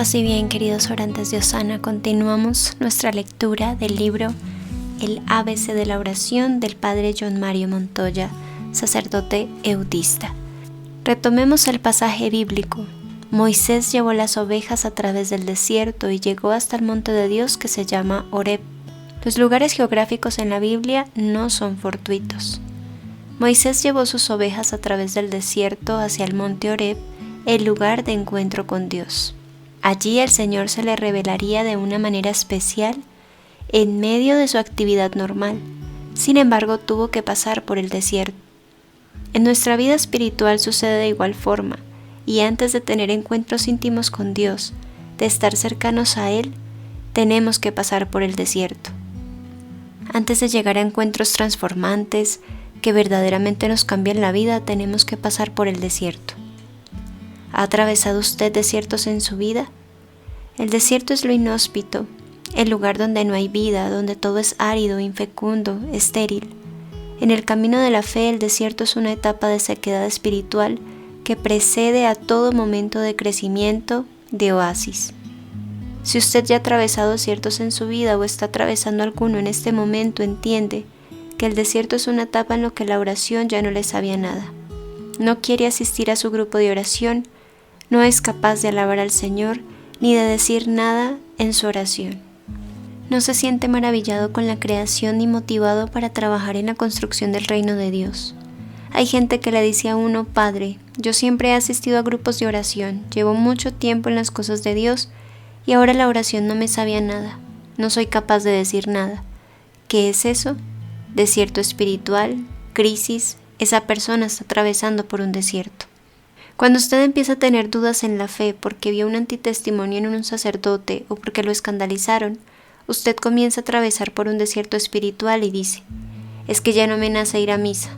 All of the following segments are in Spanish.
Paz y bien, queridos orantes de Osana, continuamos nuestra lectura del libro El ABC de la oración del Padre John Mario Montoya, sacerdote eutista. Retomemos el pasaje bíblico. Moisés llevó las ovejas a través del desierto y llegó hasta el monte de Dios que se llama Horeb. Los lugares geográficos en la Biblia no son fortuitos. Moisés llevó sus ovejas a través del desierto hacia el monte Horeb, el lugar de encuentro con Dios. Allí el Señor se le revelaría de una manera especial en medio de su actividad normal. Sin embargo, tuvo que pasar por el desierto. En nuestra vida espiritual sucede de igual forma, y antes de tener encuentros íntimos con Dios, de estar cercanos a Él, tenemos que pasar por el desierto. Antes de llegar a encuentros transformantes que verdaderamente nos cambian la vida, tenemos que pasar por el desierto. ¿Ha atravesado usted desiertos en su vida? El desierto es lo inhóspito, el lugar donde no hay vida, donde todo es árido, infecundo, estéril. En el camino de la fe, el desierto es una etapa de sequedad espiritual que precede a todo momento de crecimiento, de oasis. Si usted ya ha atravesado desiertos en su vida o está atravesando alguno en este momento, entiende que el desierto es una etapa en la que la oración ya no le sabía nada. No quiere asistir a su grupo de oración, no es capaz de alabar al Señor ni de decir nada en su oración. No se siente maravillado con la creación ni motivado para trabajar en la construcción del reino de Dios. Hay gente que le dice a uno: Padre, yo siempre he asistido a grupos de oración, llevo mucho tiempo en las cosas de Dios y ahora la oración no me sabía nada, no soy capaz de decir nada. ¿Qué es eso? Desierto espiritual, crisis, esa persona está atravesando por un desierto. Cuando usted empieza a tener dudas en la fe porque vio un antitestimonio en un sacerdote o porque lo escandalizaron, usted comienza a atravesar por un desierto espiritual y dice: es que ya no me nace ir a misa.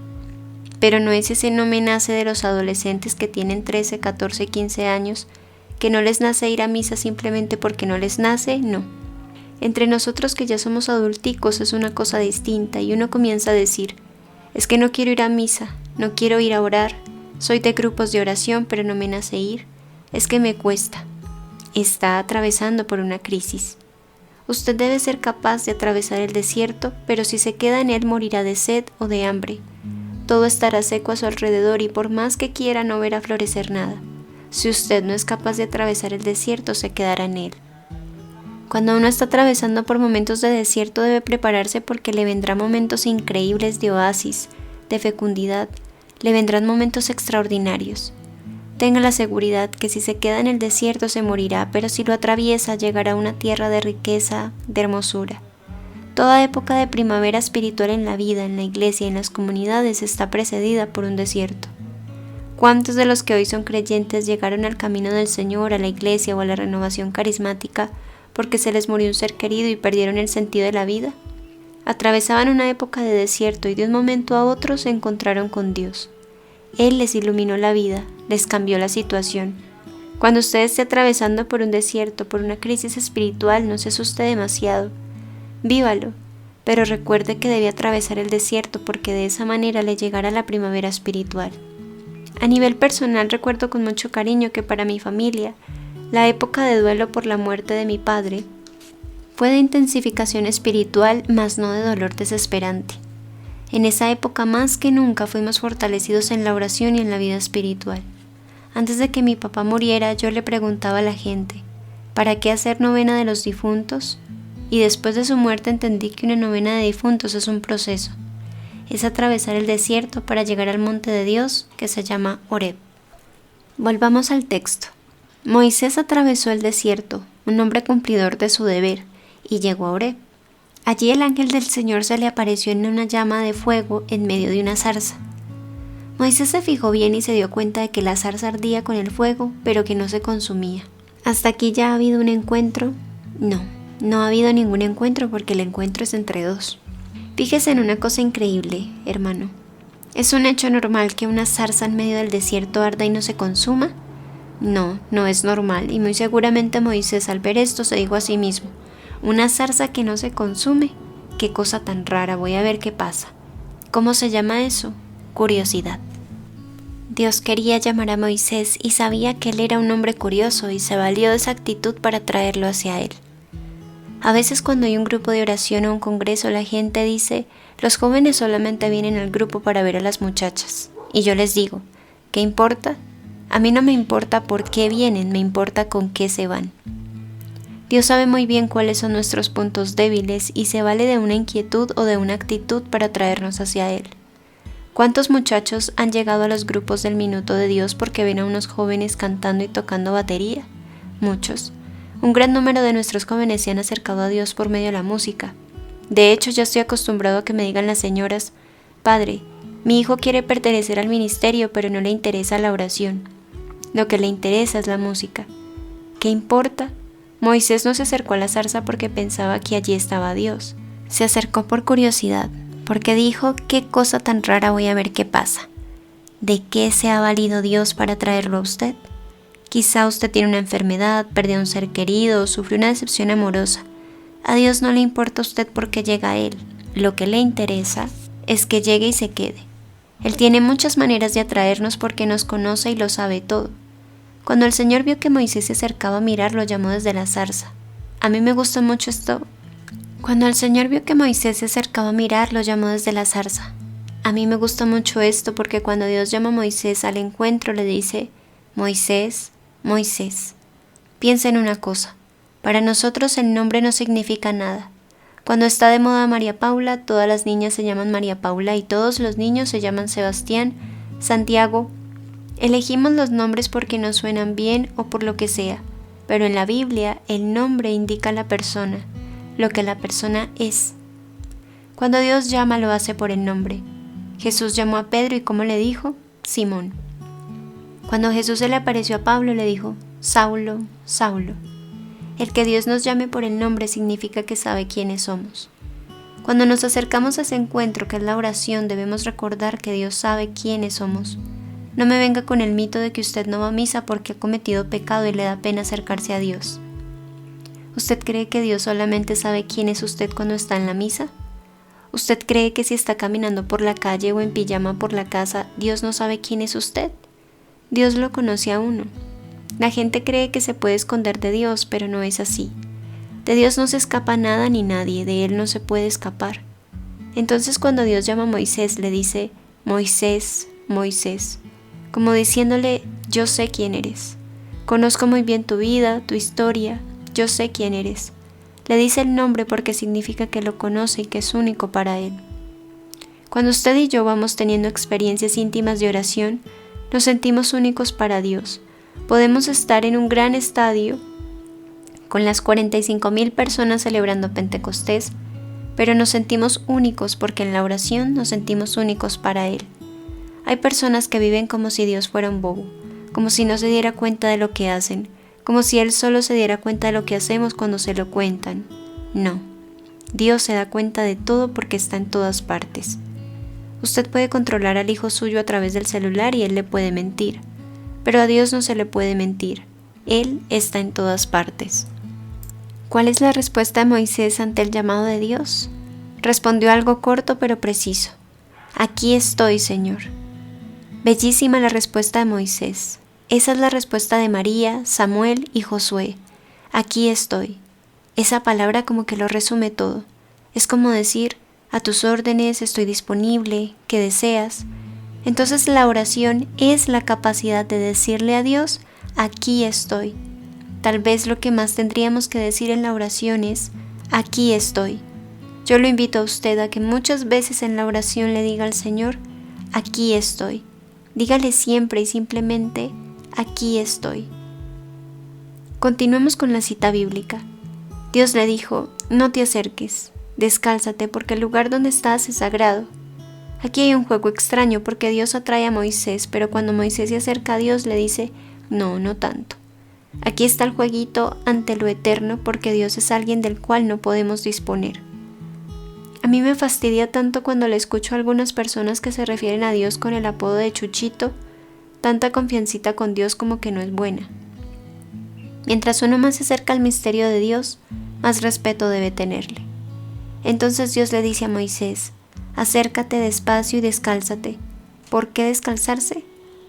Pero no es ese no me nace de los adolescentes que tienen 13, 14, 15 años, que no les nace ir a misa simplemente porque no les nace, no. Entre nosotros que ya somos adulticos es una cosa distinta y uno comienza a decir: es que no quiero ir a misa, no quiero ir a orar, soy de grupos de oración pero no me nace ir, es que me cuesta. Está atravesando por una crisis. Usted debe ser capaz de atravesar el desierto, pero si se queda en él morirá de sed o de hambre. Todo estará seco a su alrededor y por más que quiera no verá florecer nada. Si usted no es capaz de atravesar el desierto, se quedará en él. Cuando uno está atravesando por momentos de desierto, debe prepararse porque le vendrán momentos increíbles de oasis, de fecundidad, le vendrán momentos extraordinarios. Tenga la seguridad que si se queda en el desierto se morirá, pero si lo atraviesa llegará a una tierra de riqueza, de hermosura. Toda época de primavera espiritual en la vida, en la iglesia y en las comunidades está precedida por un desierto. ¿Cuántos de los que hoy son creyentes llegaron al camino del Señor, a la iglesia o a la renovación carismática porque se les murió un ser querido y perdieron el sentido de la vida? Atravesaban una época de desierto y de un momento a otro se encontraron con Dios. Él les iluminó la vida, les cambió la situación. Cuando usted esté atravesando por un desierto, por una crisis espiritual, no se asuste demasiado. Vívalo, pero recuerde que debe atravesar el desierto porque de esa manera le llegará la primavera espiritual. A nivel personal recuerdo con mucho cariño que para mi familia, la época de duelo por la muerte de mi padre fue de intensificación espiritual, mas no de dolor desesperante. En esa época más que nunca fuimos fortalecidos en la oración y en la vida espiritual. Antes de que mi papá muriera, yo le preguntaba a la gente: ¿para qué hacer novena de los difuntos? Y después de su muerte entendí que una novena de difuntos es un proceso. Es atravesar el desierto para llegar al monte de Dios que se llama Horeb. Volvamos al texto. Moisés atravesó el desierto, un hombre cumplidor de su deber, y llegó a Horeb. Allí el ángel del Señor se le apareció en una llama de fuego en medio de una zarza. Moisés se fijó bien y se dio cuenta de que la zarza ardía con el fuego, pero que no se consumía. ¿Hasta aquí ya ha habido un encuentro? No ha habido ningún encuentro porque el encuentro es entre dos. Fíjese en una cosa increíble, hermano. ¿Es un hecho normal que una zarza en medio del desierto arda y no se consuma? No es normal, y muy seguramente Moisés al ver esto se dijo a sí mismo: una zarza que no se consume, qué cosa tan rara, voy a ver qué pasa. ¿Cómo se llama eso? Curiosidad. Dios quería llamar a Moisés y sabía que él era un hombre curioso y se valió de esa actitud para traerlo hacia él. A veces cuando hay un grupo de oración o un congreso, la gente dice, los jóvenes solamente vienen al grupo para ver a las muchachas. Y yo les digo, ¿qué importa? A mí no me importa por qué vienen, me importa con qué se van. Dios sabe muy bien cuáles son nuestros puntos débiles y se vale de una inquietud o de una actitud para traernos hacia Él. ¿Cuántos muchachos han llegado a los grupos del Minuto de Dios porque ven a unos jóvenes cantando y tocando batería? Muchos. Un gran número de nuestros jóvenes se han acercado a Dios por medio de la música. De hecho, ya estoy acostumbrado a que me digan las señoras, Padre, mi hijo quiere pertenecer al ministerio, pero no le interesa la oración. Lo que le interesa es la música. ¿Qué importa? Moisés no se acercó a la zarza porque pensaba que allí estaba Dios. Se acercó por curiosidad, porque dijo, ¿qué cosa tan rara voy a ver qué pasa? ¿De qué se ha valido Dios para traerlo a usted? Quizá usted tiene una enfermedad, perdió a un ser querido o sufrió una decepción amorosa. A Dios no le importa a usted porque llega a Él. Lo que le interesa es que llegue y se quede. Él tiene muchas maneras de atraernos porque nos conoce y lo sabe todo. Cuando el Señor vio que Moisés se acercaba a mirar, lo llamó desde la zarza. A mí me gusta mucho esto. Cuando el Señor vio que Moisés se acercaba a mirar, lo llamó desde la zarza. A mí me gusta mucho esto porque cuando Dios llama a Moisés al encuentro le dice, Moisés, Moisés. Piensa en una cosa. Para nosotros el nombre no significa nada. Cuando está de moda María Paula, todas las niñas se llaman María Paula y todos los niños se llaman Sebastián, Santiago. Elegimos los nombres porque nos suenan bien o por lo que sea, pero en la Biblia el nombre indica a la persona, lo que la persona es. Cuando Dios llama lo hace por el nombre. Jesús llamó a Pedro y ¿cómo le dijo? Simón. Cuando Jesús se le apareció a Pablo le dijo, Saulo, Saulo. El que Dios nos llame por el nombre significa que sabe quiénes somos. Cuando nos acercamos a ese encuentro que es la oración, debemos recordar que Dios sabe quiénes somos. No me venga con el mito de que usted no va a misa porque ha cometido pecado y le da pena acercarse a Dios. ¿Usted cree que Dios solamente sabe quién es usted cuando está en la misa? ¿Usted cree que si está caminando por la calle o en pijama por la casa, Dios no sabe quién es usted? Dios lo conoce a uno. La gente cree que se puede esconder de Dios, pero no es así. De Dios no se escapa nada ni nadie, de Él no se puede escapar. Entonces cuando Dios llama a Moisés, le dice, Moisés, Moisés, como diciéndole, yo sé quién eres. Conozco muy bien tu vida, tu historia, yo sé quién eres. Le dice el nombre porque significa que lo conoce y que es único para Él. Cuando usted y yo vamos teniendo experiencias íntimas de oración, nos sentimos únicos para Dios. Podemos estar en un gran estadio con las 45,000 personas celebrando Pentecostés, pero nos sentimos únicos porque en la oración nos sentimos únicos para Él. Hay personas que viven como si Dios fuera un bobo, como si no se diera cuenta de lo que hacen, como si Él solo se diera cuenta de lo que hacemos cuando se lo cuentan. No, Dios se da cuenta de todo porque está en todas partes. Usted puede controlar al hijo suyo a través del celular y él le puede mentir, pero a Dios no se le puede mentir. Él está en todas partes. ¿Cuál es la respuesta de Moisés ante el llamado de Dios? Respondió algo corto pero preciso. Aquí estoy, Señor. Bellísima la respuesta de Moisés. Esa es la respuesta de María, Samuel y Josué. Aquí estoy. Esa palabra como que lo resume todo. Es como decir, a tus órdenes estoy disponible, ¿qué deseas? Entonces la oración es la capacidad de decirle a Dios, aquí estoy. Tal vez lo que más tendríamos que decir en la oración es, aquí estoy. Yo lo invito a usted a que muchas veces en la oración le diga al Señor, aquí estoy. Dígale siempre y simplemente, aquí estoy. Continuemos con la cita bíblica. Dios le dijo, no te acerques, descálzate porque el lugar donde estás es sagrado. Aquí hay un juego extraño porque Dios atrae a Moisés, pero cuando Moisés se acerca a Dios le dice, no, no tanto. Aquí está el jueguito ante lo eterno porque Dios es alguien del cual no podemos disponer. A mí me fastidia tanto cuando le escucho a algunas personas que se refieren a Dios con el apodo de Chuchito, tanta confiancita con Dios como que no es buena. Mientras uno más se acerca al misterio de Dios, más respeto debe tenerle. Entonces Dios le dice a Moisés, acércate despacio y descálzate. ¿Por qué descalzarse?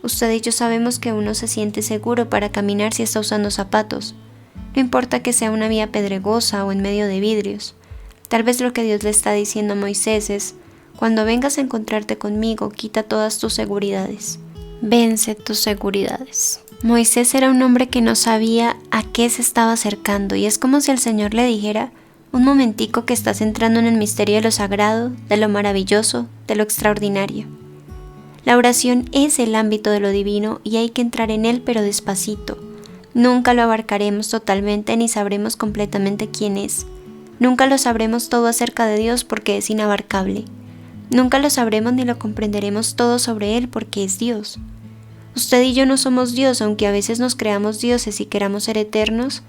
Usted y yo sabemos que uno se siente seguro para caminar si está usando zapatos. No importa que sea una vía pedregosa o en medio de vidrios. Tal vez lo que Dios le está diciendo a Moisés es: cuando vengas a encontrarte conmigo, quita todas tus seguridades. Vence tus seguridades. Moisés era un hombre que no sabía a qué se estaba acercando, y es como si el Señor le dijera: un momentico, que estás entrando en el misterio de lo sagrado, de lo maravilloso, de lo extraordinario. La oración es el ámbito de lo divino y hay que entrar en él, pero despacito. Nunca lo abarcaremos totalmente ni sabremos completamente quién es. Nunca lo sabremos todo acerca de Dios porque es inabarcable. Nunca lo sabremos ni lo comprenderemos todo sobre Él porque es Dios. Usted y yo no somos Dios, aunque a veces nos creamos dioses y queramos ser eternos.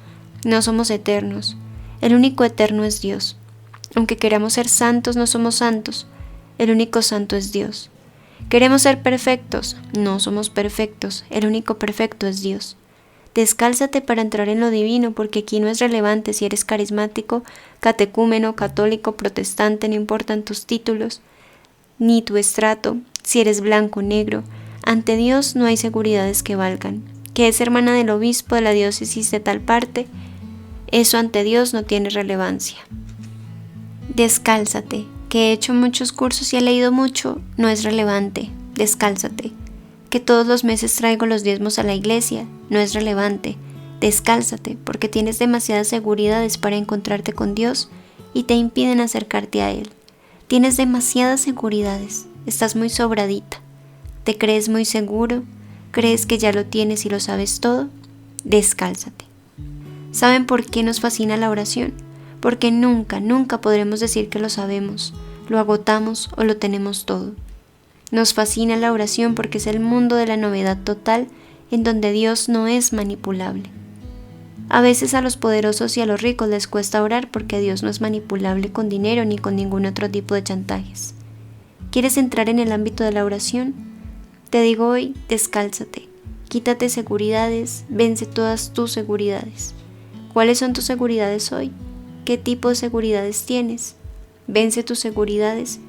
No somos eternos. El único eterno es Dios. Aunque queramos ser santos, no somos santos. El único santo es Dios. Queremos ser perfectos. No somos perfectos. El único perfecto es Dios. Descálzate para entrar en lo divino, porque aquí no es relevante si eres carismático, catecúmeno, católico, protestante, no importan tus títulos, ni tu estrato, si eres blanco o negro. Ante Dios no hay seguridades que valgan. Que es hermana del obispo de la diócesis de tal parte, eso ante Dios no tiene relevancia. Descálzate. Que he hecho muchos cursos y he leído mucho, no es relevante. Descálzate. Que todos los meses traigo los diezmos a la iglesia, no es relevante. Descálzate, porque tienes demasiadas seguridades para encontrarte con Dios y te impiden acercarte a Él. Tienes demasiadas seguridades, estás muy sobradita. ¿Te crees muy seguro? ¿Crees que ya lo tienes y lo sabes todo? Descálzate. ¿Saben por qué nos fascina la oración? Porque nunca podremos decir que lo sabemos, lo agotamos o lo tenemos todo. Nos fascina la oración porque es el mundo de la novedad total en donde Dios no es manipulable. A veces a los poderosos y a los ricos les cuesta orar porque Dios no es manipulable con dinero ni con ningún otro tipo de chantajes. ¿Quieres entrar en el ámbito de la oración? Te digo hoy, descálzate, quítate seguridades, vence todas tus seguridades. ¿Cuáles son tus seguridades hoy? ¿Qué tipo de seguridades tienes? Vence tus seguridades,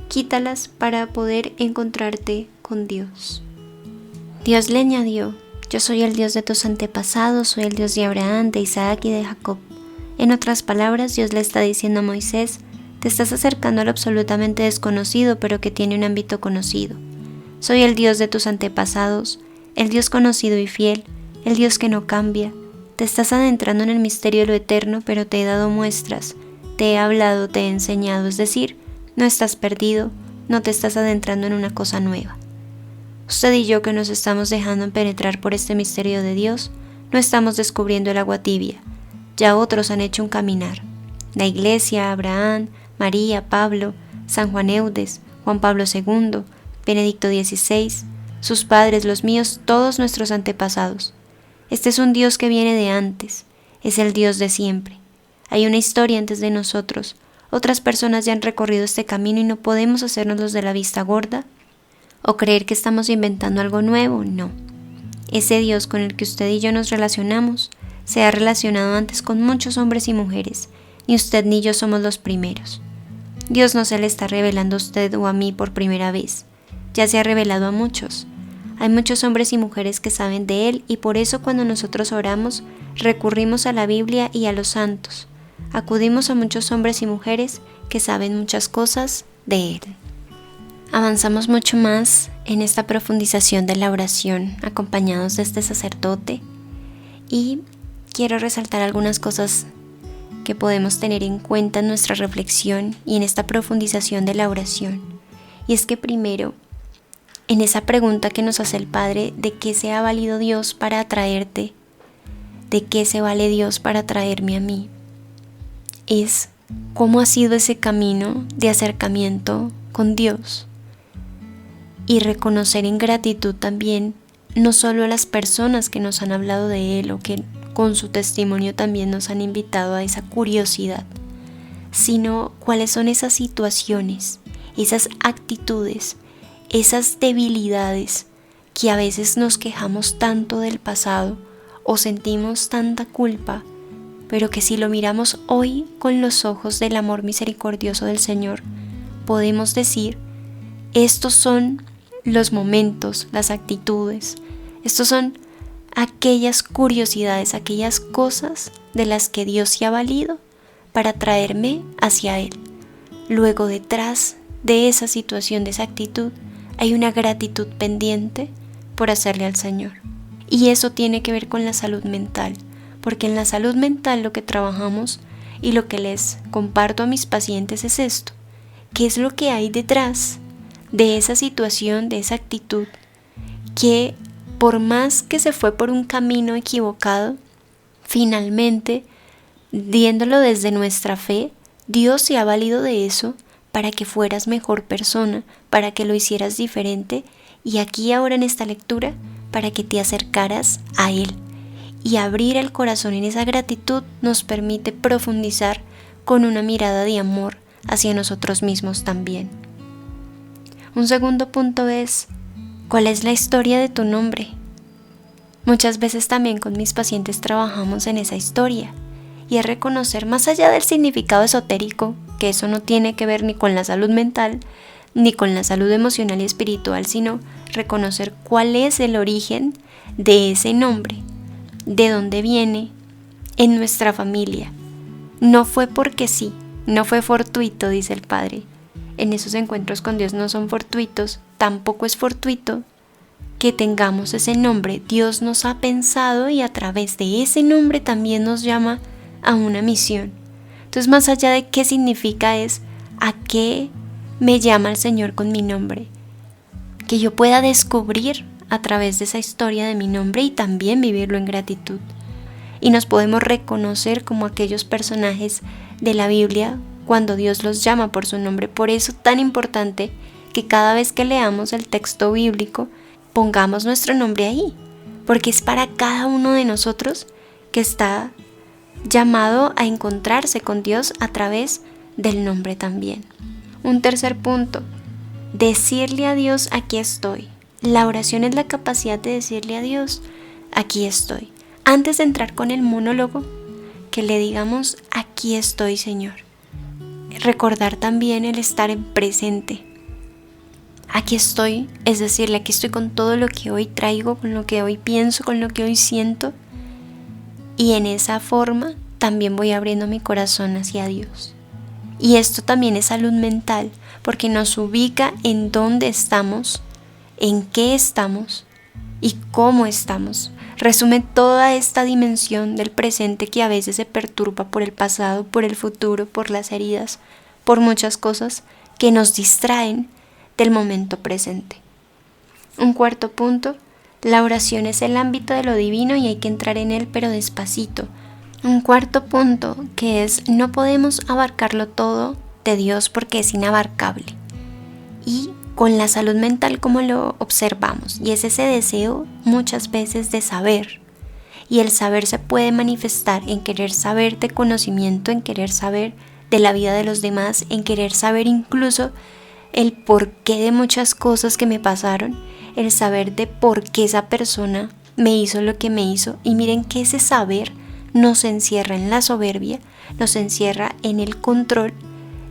quítalas para poder encontrarte con Dios. Dios le añadió: yo soy el Dios de tus antepasados, soy el Dios de Abraham, de Isaac y de Jacob. En otras palabras, Dios le está diciendo a Moisés: te estás acercando a lo absolutamente desconocido, pero que tiene un ámbito conocido. Soy el Dios de tus antepasados, el Dios conocido y fiel, el Dios que no cambia. Te estás adentrando en el misterio de lo eterno, pero te he dado muestras, te he hablado, te he enseñado, es decir, no estás perdido, no te estás adentrando en una cosa nueva. Usted y yo, que nos estamos dejando penetrar por este misterio de Dios, no estamos descubriendo el agua tibia. Ya otros han hecho un caminar. La Iglesia, Abraham, María, Pablo, San Juan Eudes, Juan Pablo II, Benedicto XVI, sus padres, los míos, todos nuestros antepasados. Este es un Dios que viene de antes, es el Dios de siempre. Hay una historia antes de nosotros. Otras personas ya han recorrido este camino y no podemos hacernos los de la vista gorda o creer que estamos inventando algo nuevo. No. Ese Dios con el que usted y yo nos relacionamos se ha relacionado antes con muchos hombres y mujeres. Ni usted ni yo somos los primeros. Dios no se le está revelando a usted o a mí por primera vez. Ya se ha revelado a muchos. Hay muchos hombres y mujeres que saben de Él y por eso cuando nosotros oramos recurrimos a la Biblia y a los santos. Acudimos a muchos hombres y mujeres que saben muchas cosas de Él. Avanzamos mucho más en esta profundización de la oración acompañados de este sacerdote y quiero resaltar algunas cosas que podemos tener en cuenta en nuestra reflexión y en esta profundización de la oración. Y es que primero, en esa pregunta que nos hace el Padre, ¿de qué se ha valido Dios para atraerte? ¿De qué se vale Dios para atraerme a mí? Es cómo ha sido ese camino de acercamiento con Dios. Y reconocer en gratitud también, no solo a las personas que nos han hablado de Él o que con su testimonio también nos han invitado a esa curiosidad, sino cuáles son esas situaciones, esas actitudes, esas debilidades que a veces nos quejamos tanto del pasado o sentimos tanta culpa, pero que si lo miramos hoy con los ojos del amor misericordioso del Señor, podemos decir: estos son los momentos, las actitudes. Estos son aquellas curiosidades, aquellas cosas de las que Dios se ha valido para traerme hacia Él. Luego, detrás de esa situación, de esa actitud, hay una gratitud pendiente por hacerle al Señor. Y eso tiene que ver con la salud mental, porque en la salud mental lo que trabajamos y lo que les comparto a mis pacientes es esto: ¿qué es lo que hay detrás de esa situación, de esa actitud, que por más que se fue por un camino equivocado, finalmente, viéndolo desde nuestra fe, Dios se ha valido de eso para que fueras mejor persona, para que lo hicieras diferente, y aquí ahora en esta lectura, para que te acercaras a Él. Y abrir el corazón en esa gratitud nos permite profundizar con una mirada de amor hacia nosotros mismos también. Un segundo punto es: ¿cuál es la historia de tu nombre? Muchas veces también con mis pacientes trabajamos en esa historia, y es reconocer, más allá del significado esotérico, que eso no tiene que ver ni con la salud mental, ni con la salud emocional y espiritual, sino reconocer cuál es el origen de ese nombre, de dónde viene en nuestra familia. No fue porque sí, no fue fortuito, dice el Padre. En esos encuentros con Dios no son fortuitos, tampoco es fortuito que tengamos ese nombre. Dios nos ha pensado y a través de ese nombre también nos llama a una misión. Entonces, más allá de qué significa, es a qué me llama el Señor con mi nombre. Que yo pueda descubrir a través de esa historia de mi nombre y también vivirlo en gratitud. Y nos podemos reconocer como aquellos personajes de la Biblia cuando Dios los llama por su nombre. Por eso tan importante que cada vez que leamos el texto bíblico pongamos nuestro nombre ahí, porque es para cada uno de nosotros que está llamado a encontrarse con Dios a través del nombre también. Un tercer punto: decirle a Dios: aquí estoy. La oración es la capacidad de decirle a Dios: aquí estoy. Antes de entrar con el monólogo, que le digamos: aquí estoy, Señor. Recordar también el estar en presente. Aquí estoy, es decirle: aquí estoy con todo lo que hoy traigo, con lo que hoy pienso, con lo que hoy siento. Y en esa forma también voy abriendo mi corazón hacia Dios. Y esto también es salud mental, porque nos ubica en dónde estamos, en qué estamos y cómo estamos. Resume toda esta dimensión del presente que a veces se perturba por el pasado, por el futuro, por las heridas, por muchas cosas que nos distraen del momento presente. Un cuarto punto: la oración es el ámbito de lo divino y hay que entrar en él, pero despacito. Un cuarto punto, que es: no podemos abarcarlo todo de Dios porque es inabarcable. Y con la salud mental, ¿cómo lo observamos? Y es ese deseo muchas veces de saber. Y el saber se puede manifestar en querer saber de conocimiento, en querer saber de la vida de los demás, en querer saber incluso el porqué de muchas cosas que me pasaron, el saber de por qué esa persona me hizo lo que me hizo. Y miren que ese saber nos encierra en la soberbia, nos encierra en el control,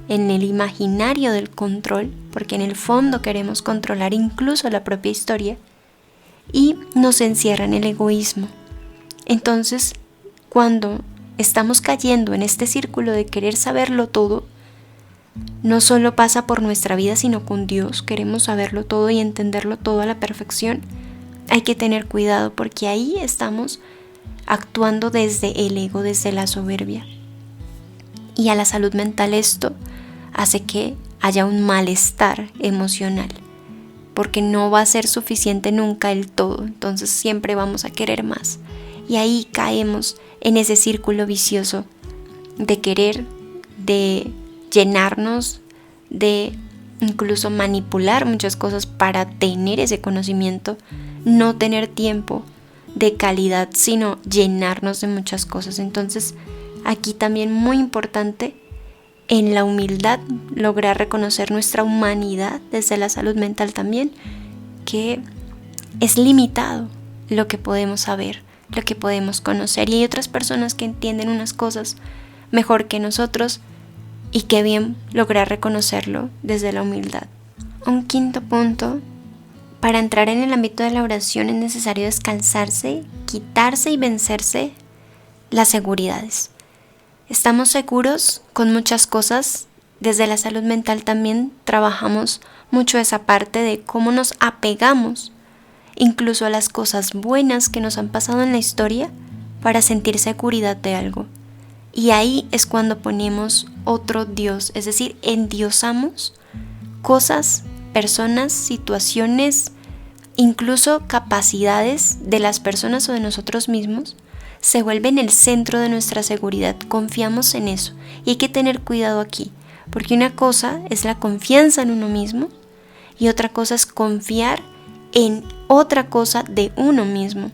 en el imaginario del control, porque en el fondo queremos controlar incluso la propia historia, y nos encierra en el egoísmo. Entonces, cuando estamos cayendo en este círculo de querer saberlo todo, no solo pasa por nuestra vida, sino con Dios. Queremos saberlo todo y entenderlo todo a la perfección. Hay que tener cuidado, porque ahí estamos actuando desde el ego, desde la soberbia. Y a la salud mental esto hace que haya un malestar emocional, porque no va a ser suficiente nunca el todo. Entonces siempre vamos a querer más. Y ahí caemos en ese círculo vicioso de querer, de llenarnos, de incluso manipular muchas cosas para tener ese conocimiento, no tener tiempo de calidad, sino llenarnos de muchas cosas. Entonces, aquí también muy importante en la humildad lograr reconocer nuestra humanidad desde la salud mental también, que es limitado lo que podemos saber, lo que podemos conocer, y hay otras personas que entienden unas cosas mejor que nosotros, y qué bien lograr reconocerlo desde la humildad. Un quinto punto Para entrar en el ámbito de la oración es necesario descalzarse, quitarse y vencerse las seguridades. Estamos seguros con muchas cosas. Desde la salud mental también trabajamos mucho esa parte de cómo nos apegamos incluso a las cosas buenas que nos han pasado en la historia para sentir seguridad de algo. Y ahí es cuando ponemos otro Dios, es decir, endiosamos cosas, personas, situaciones, incluso capacidades de las personas o de nosotros mismos, se vuelven el centro de nuestra seguridad. Confiamos en eso y hay que tener cuidado aquí, porque una cosa es la confianza en uno mismo y otra cosa es confiar en otra cosa de uno mismo.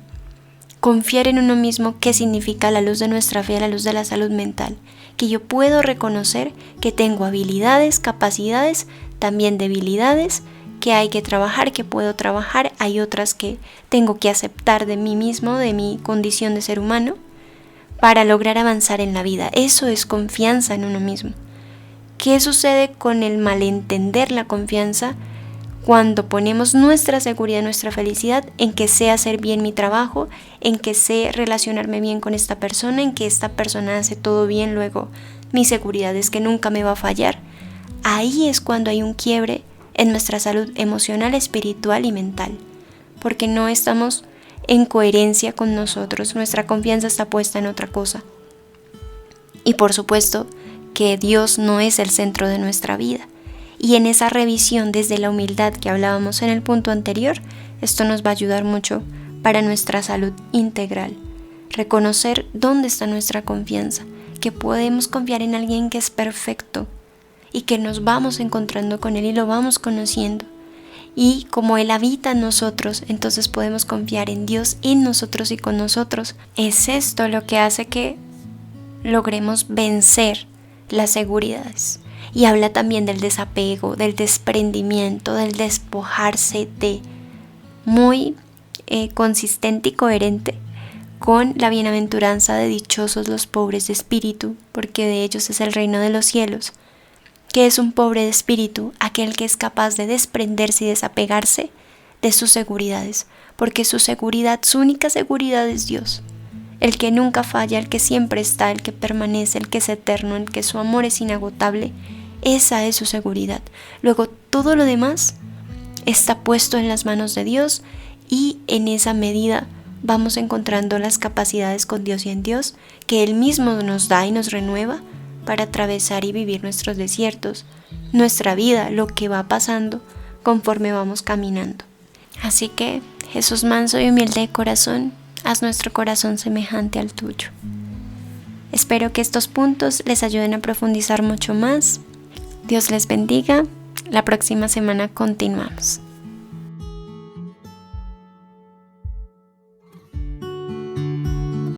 Confiar en uno mismo, ¿qué significa? A la luz de nuestra fe, a la luz de la salud mental, que yo puedo reconocer que tengo habilidades, capacidades, también debilidades, que hay que trabajar, que puedo trabajar, hay otras que tengo que aceptar de mí mismo, de mi condición de ser humano, para lograr avanzar en la vida. Eso es confianza en uno mismo. ¿Qué sucede con el malentender la confianza? Cuando ponemos nuestra seguridad, nuestra felicidad en que sé hacer bien mi trabajo, en que sé relacionarme bien con esta persona, en que esta persona hace todo bien, luego mi seguridad es que nunca me va a fallar. Ahí es cuando hay un quiebre en nuestra salud emocional, espiritual y mental, porque no estamos en coherencia con nosotros, nuestra confianza está puesta en otra cosa. Y por supuesto que Dios no es el centro de nuestra vida. Y en esa revisión desde la humildad que hablábamos en el punto anterior, esto nos va a ayudar mucho para nuestra salud integral. Reconocer dónde está nuestra confianza, que podemos confiar en alguien que es perfecto y que nos vamos encontrando con Él y lo vamos conociendo. Y como Él habita en nosotros, entonces podemos confiar en Dios, en nosotros y con nosotros. Es esto lo que hace que logremos vencer las seguridades. Y habla también del desapego, del desprendimiento, del despojarse de, muy consistente y coherente con la bienaventuranza de dichosos los pobres de espíritu, porque de ellos es el reino de los cielos. ¿Qué es un pobre de espíritu? Aquel que es capaz de desprenderse y desapegarse de sus seguridades, porque su seguridad, su única seguridad es Dios. El que nunca falla, el que siempre está, el que permanece, el que es eterno, el que su amor es inagotable. Esa es su seguridad. Luego todo lo demás está puesto en las manos de Dios y en esa medida vamos encontrando las capacidades con Dios y en Dios que Él mismo nos da y nos renueva para atravesar y vivir nuestros desiertos, nuestra vida, lo que va pasando conforme vamos caminando. Así que, Jesús manso y humilde de corazón, haz nuestro corazón semejante al tuyo. Espero que estos puntos les ayuden a profundizar mucho más. Dios les bendiga. La próxima semana continuamos.